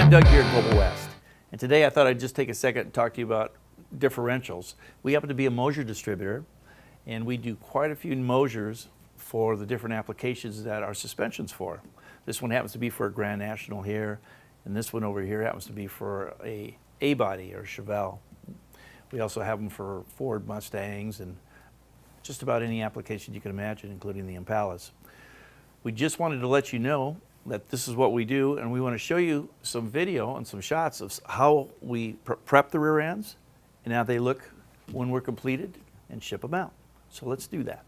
I'm Doug here at Global West, and today I thought I'd just take a second and talk to you about differentials. We happen to be a Moser distributor, and we do quite a few Mosers for the different applications that our suspension's for. This one happens to be for a Grand National here, and this one over here happens to be for a A-body or Chevelle. We also have them for Ford Mustangs and just about any application you can imagine, including the Impalas. We just wanted to let you know that this is what we do, and we want to show you some video and some shots of how we prep the rear ends and how they look when we're completed and ship them out. So let's do that.